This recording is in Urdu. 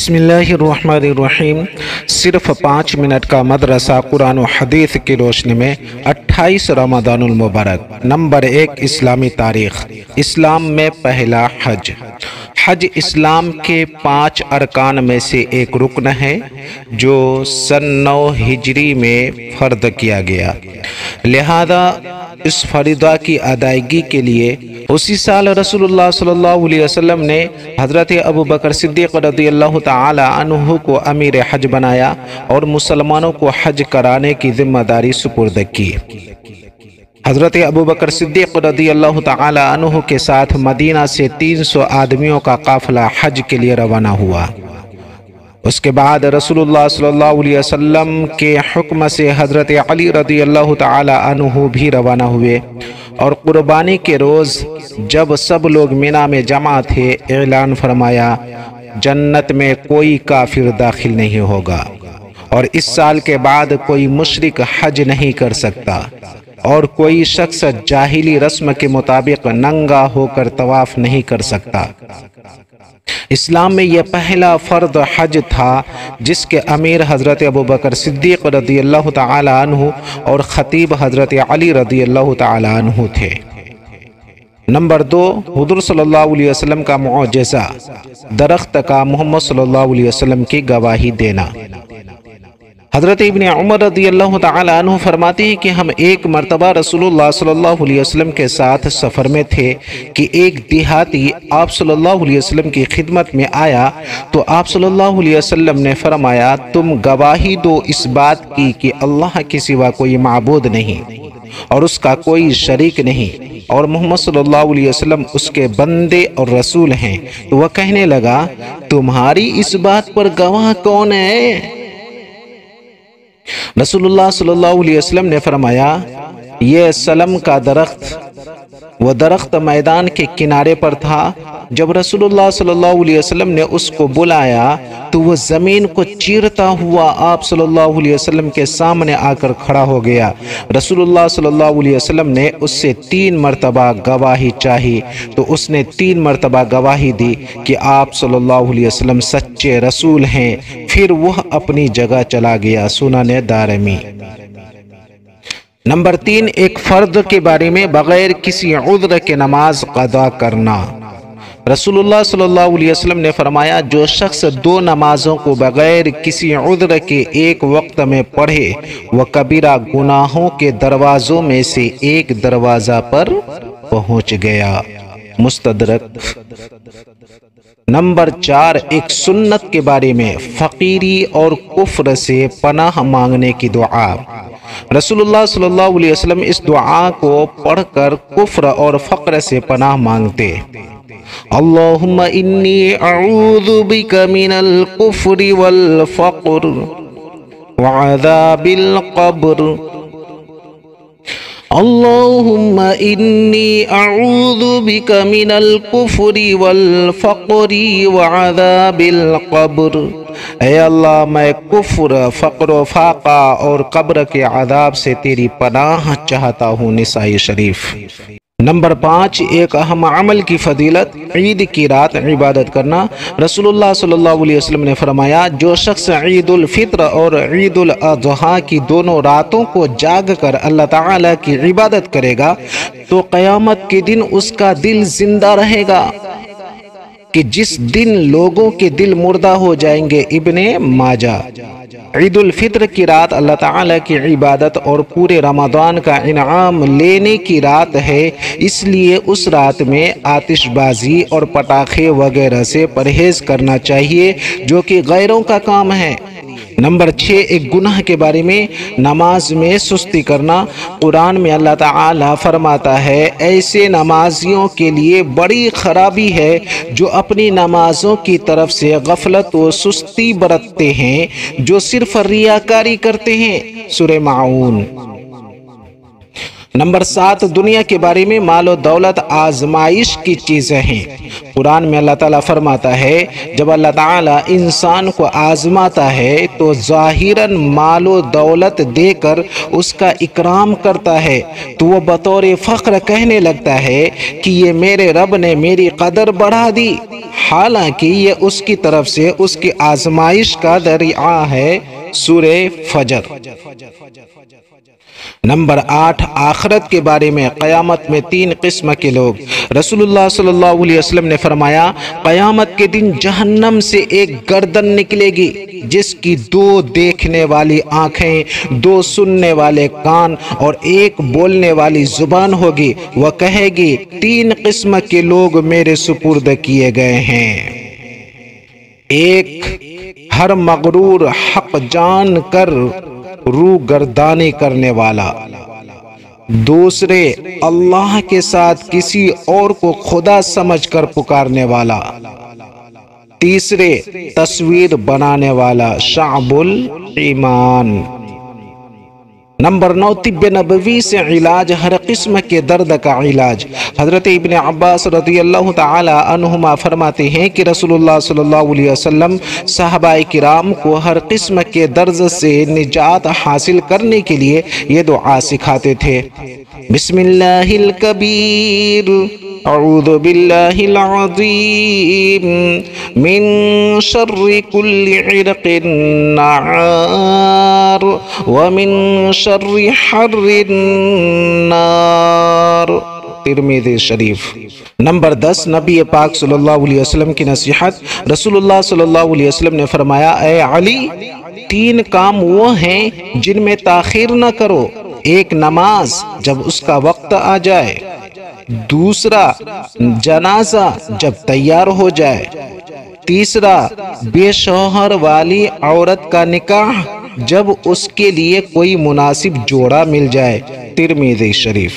بسم اللہ الرحمن الرحیم۔ صرف 5 منٹ کا مدرسہ قرآن و حدیث کی روشنی میں 28 رمضان المبارک۔ نمبر 1، اسلامی تاریخ۔ اسلام میں پہلا حج۔ حج اسلام کے 5 ارکان میں سے ایک رکن ہے جو سن 9 ہجری میں فرض کیا گیا، لہذا اس فریضہ کی ادائیگی کے لیے اسی سال رسول اللہ صلی اللہ علیہ وسلم نے حضرت ابوبکر صدیق رضی اللہ تعالی عنہ کو امیر حج بنایا اور مسلمانوں کو حج کرانے کی ذمہ داری سپرد کی۔ حضرت ابوبکر صدیق رضی اللہ تعالی عنہ کے ساتھ مدینہ سے 300 آدمیوں کا قافلہ حج کے لیے روانہ ہوا۔ اس کے بعد رسول اللہ صلی اللہ علیہ وسلم کے حکم سے حضرت علی رضی اللہ تعالی عنہ بھی روانہ ہوئے، اور قربانی کے روز جب سب لوگ مینا میں جمع تھے، اعلان فرمایا جنت میں کوئی کافر داخل نہیں ہوگا، اور اس سال کے بعد کوئی مشرک حج نہیں کر سکتا، اور کوئی شخص جاہلی رسم کے مطابق ننگا ہو کر طواف نہیں کر سکتا۔ اسلام میں یہ پہلا فرض حج تھا جس کے امیر حضرت ابوبکر صدیق رضی اللہ تعالی عنہ اور خطیب حضرت علی رضی اللہ تعالی عنہ تھے۔ نمبر 2، حضور صلی اللہ علیہ وسلم کا معجزہ، درخت کا محمد صلی اللہ علیہ وسلم کی گواہی دینا۔ حضرت ابن عمر رضی اللہ تعالی عنہ فرماتے ہیں کہ ہم ایک مرتبہ رسول اللہ صلی اللہ علیہ وسلم کے ساتھ سفر میں تھے کہ ایک دیہاتی آپ صلی اللہ علیہ وسلم کی خدمت میں آیا تو آپ صلی اللہ علیہ وسلم نے فرمایا تم گواہی دو اس بات کی کہ اللہ کے سوا کوئی معبود نہیں اور اس کا کوئی شریک نہیں، اور محمد صلی اللہ علیہ وسلم اس کے بندے اور رسول ہیں۔ تو وہ کہنے لگا تمہاری اس بات پر گواہ کون ہے؟ رسول اللہ صلی اللہ علیہ وسلم نے فرمایا یہ سلم کا درخت، وہ درخت میدان کے کنارے پر تھا۔ جب رسول اللہ صلی اللہ علیہ وسلم نے اس کو بلایا تو وہ زمین کو چیرتا ہوا آپ صلی اللہ علیہ وسلم کے سامنے آ کر کھڑا ہو گیا۔ رسول اللہ صلی اللہ علیہ وسلم نے اس سے 3 مرتبہ گواہی چاہی تو اس نے 3 مرتبہ گواہی دی کہ آپ صلی اللہ علیہ وسلم سچے رسول ہیں، پھر وہ اپنی جگہ چلا گیا۔ سنن دارمی۔ نمبر 3، ایک فرد کے بارے میں بغیر کسی عذر کے نماز قضا کرنا۔ رسول اللہ صلی اللہ علیہ وسلم نے فرمایا جو شخص 2 نمازوں کو بغیر کسی عذر کے ایک وقت میں پڑھے وہ کبیرہ گناہوں کے دروازوں میں سے ایک دروازہ پر پہنچ گیا۔ مستدرک۔ نمبر 4، ایک سنت کے بارے میں فقیری اور کفر سے پناہ مانگنے کی دعا۔ رسول اللہ صلی اللہ علیہ وسلم اس دعا کو پڑھ کر کفر اور فقر سے پناہ مانگتے۔ اللہم انی اعوذ بک من الکفر والفقر وعذاب القبر۔ اللہم انی اعوذ بک من الکفر والفقر وعذاب القبر۔ اے اللہ میں کفر، فقر و فاقہ اور قبر کے عذاب سے تیری پناہ چاہتا ہوں۔ نسائی شریف۔ نمبر 5، ایک اہم عمل کی فضیلت، عید کی رات عبادت کرنا۔ رسول اللہ صلی اللہ علیہ وسلم نے فرمایا جو شخص عید الفطر اور عید الاضحیٰ کی دونوں راتوں کو جاگ کر اللہ تعالیٰ کی عبادت کرے گا تو قیامت کے دن اس کا دل زندہ رہے گا کہ جس دن لوگوں کے دل مردہ ہو جائیں گے۔ ابن ماجہ۔ عید الفطر کی رات اللہ تعالیٰ کی عبادت اور پورے رمضان کا انعام لینے کی رات ہے، اس لیے اس رات میں آتش بازی اور پٹاخے وغیرہ سے پرہیز کرنا چاہیے جو کہ غیروں کا کام ہے۔ نمبر 6، ایک گناہ کے بارے میں نماز میں سستی کرنا۔ قرآن میں اللہ تعالیٰ فرماتا ہے ایسے نمازیوں کے لیے بڑی خرابی ہے جو اپنی نمازوں کی طرف سے غفلت و سستی برتتے ہیں، جو صرف ریاکاری کرتے ہیں۔ سورہ ماعون۔ نمبر 7، دنیا کے بارے میں مال و دولت آزمائش کی چیزیں ہیں۔ قرآن میں اللہ تعالیٰ فرماتا ہے جب اللہ تعالیٰ انسان کو آزماتا ہے تو ظاہراً مال و دولت دے کر اس کا اکرام کرتا ہے تو وہ بطور فخر کہنے لگتا ہے کہ یہ میرے رب نے میری قدر بڑھا دی، حالانکہ یہ اس کی طرف سے اس کی آزمائش کا ذریعہ ہے۔ سورہ فجر۔ نمبر 8، آخرت کے بارے میں قیامت میں 3 قسم کے لوگ۔ رسول اللہ صلی اللہ علیہ وسلم نے فرمایا قیامت کے دن جہنم سے ایک گردن نکلے گی جس کی 2 دیکھنے والی آنکھیں، 2 سننے والے کان اور 1 بولنے والی زبان ہوگی۔ وہ کہے گی 3 قسم کے لوگ میرے سپرد کیے گئے ہیں۔ 1، ہر مغرور حق جان کر رو گردانی کرنے والا۔ 2، اللہ کے ساتھ کسی اور کو خدا سمجھ کر پکارنے والا۔ 3، تصویر بنانے والا، شعب الایمان۔ نمبر 9، طب نبوی سے علاج، ہر قسم کے درد کا علاج۔ حضرت ابن عباس رضی اللہ تعالی عنہما فرماتے ہیں کہ رسول اللہ صلی اللہ علیہ وسلم صحابہ کرام کو ہر قسم کے درد سے نجات حاصل کرنے کے لیے یہ دعا سکھاتے تھے۔ بسم اللہ الکبیر، اعوذ باللہ العظیم، من شر کل عرق نعار ومن شر حر النار۔ ترمذی شریف۔ نمبر 10، نبی پاک صلی اللہ علیہ وسلم کی نصیحت۔ رسول اللہ صلی اللہ علیہ وسلم نے فرمایا اے علی، 3 کام وہ ہیں جن میں تاخیر نہ کرو۔ 1، نماز جب اس کا وقت آ جائے۔ 2، جنازہ جب تیار ہو جائے۔ 3، بے شوہر والی عورت کا نکاح جب اس کے لیے کوئی مناسب جوڑا مل جائے۔ ترمذی شریف۔